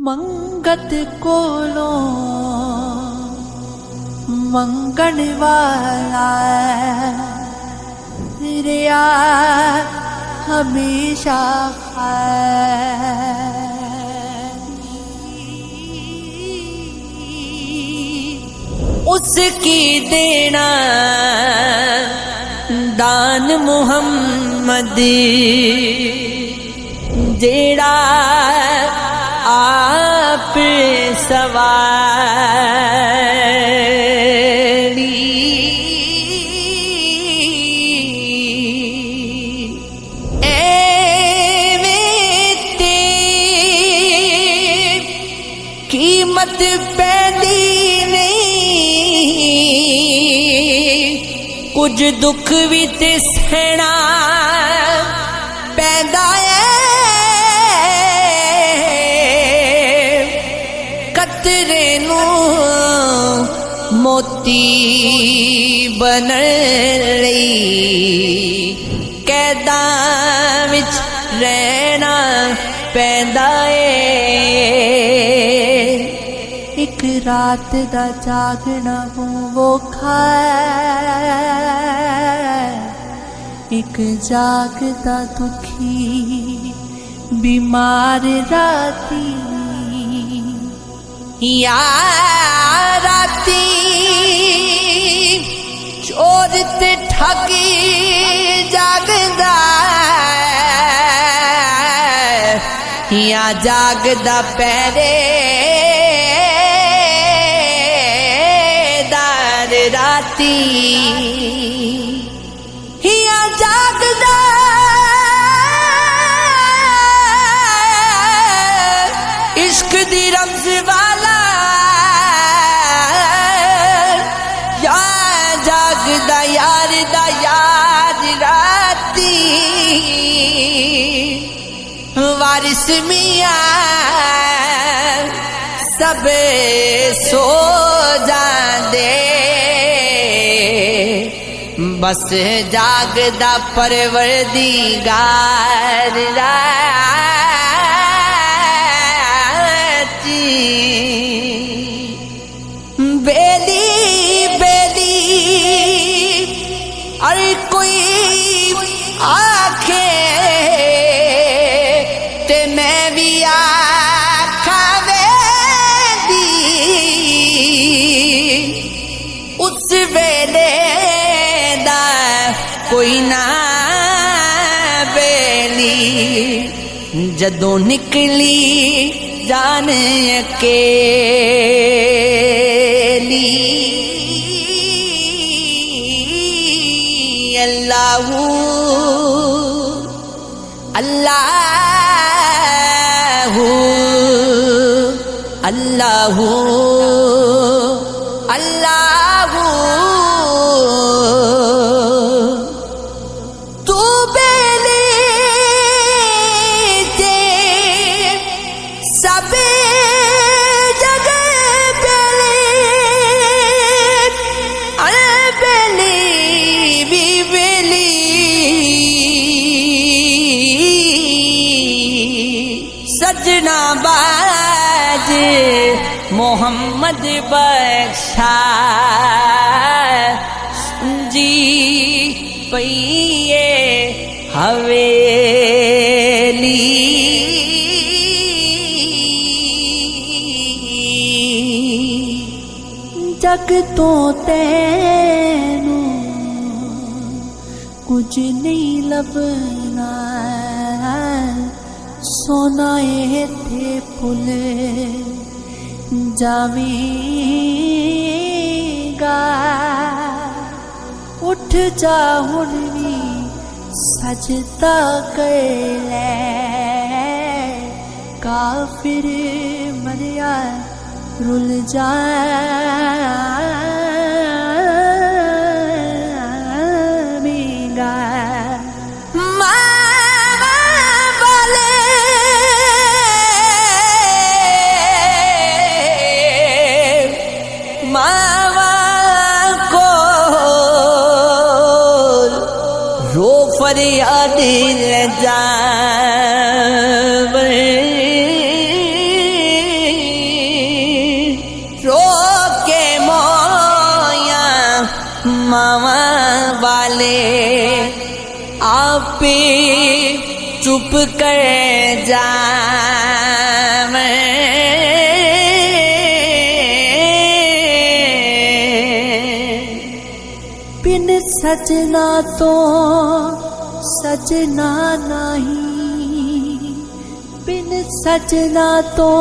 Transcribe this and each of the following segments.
मंगत कोलो मंगण वाला रिया हमेशा उसकी देना दान मुहम्मद जेड़ा आप सवारी एवेते कीमत पैदी नहीं कुछ दुख भी ते सहना पैदा मोती बनण लई कैदां विच रहना पैंदा ए एक रात दा जागना वोखा एक जागदा दुखी बीमार राती या राती चोर ते ठगी जागदा या जागदा पहरेदार राती या जागदा इश्क दी रमज वाला या जागदा यार दा यार राती वारिस मियां सब सो जांदे बस जागदा परवरदिगार बेली बेली अरे कोई आखे ते मैं भी आखा वेदी उस वेले दा कोई ना बेली जदों निकली जान अकेली अल्लाहू अल्लाहू अल्लाहू अल्लाहू तू बेली ते सब जगह बेली अरे बेली भी बेली सजना बाज मोहम्मद बख्शा जी पइए हवेली जग तो तैनू कुछ नहीं लभना सोना थे फुल जावेगा उठ जा हुण भी सजदा कर ले काफिर मरिया रुल जावेगा मावा को रो फरियाद ले जावे मामा वाले आप चुप कर जावे बिन सजना तो सजना नहीं बिन सजना तो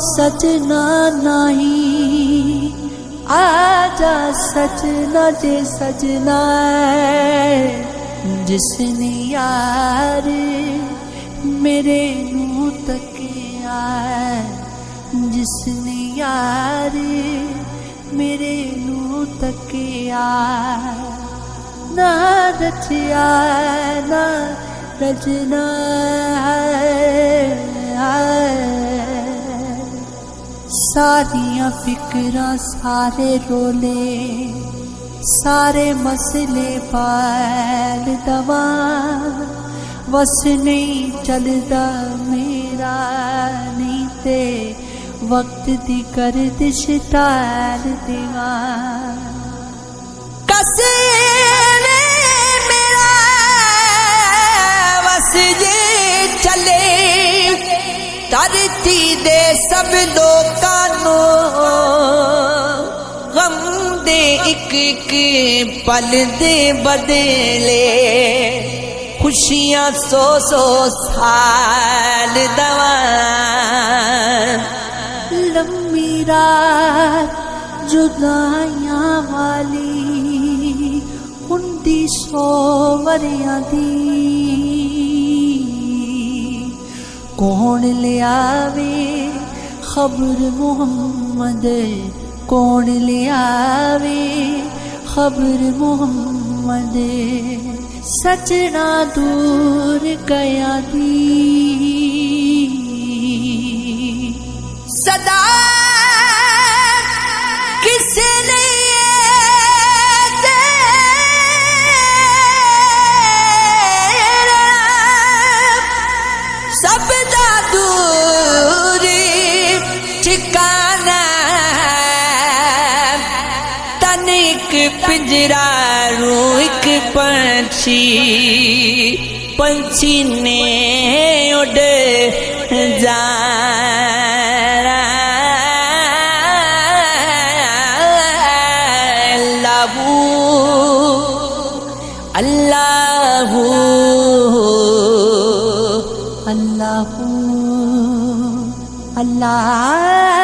सजना नहीं आजा सजना जे सजना जिसने यार मेरे नू तकिया जिसने यार मेरे नू तकिया ना रचिया ना रचना सारियां फिक्रां सारे रोले सारे मसले पाल दवा बस नहीं चलदा मेरा नहीं ते वक्त दी गर्दिश टाल देवा कसे ने मेरा बस ये चले धरती दे सब लोकां नू गम दे एक एक पल दे बदले खुशियां सौ सौ साल दवा लंबी रात जुदाइयां वाली हुंदी 100 वरियां दी कौन ले आवे खबर मोहम्मद कौन ले आवे खबर मोहम्मद सजना दूर गया दी सदा किसे ने सब दा दूर ठिकाना तनिक पिंजरा रू एक पंछी ने उड़ जाना अल्लाहू अल्लाहू अल्लाह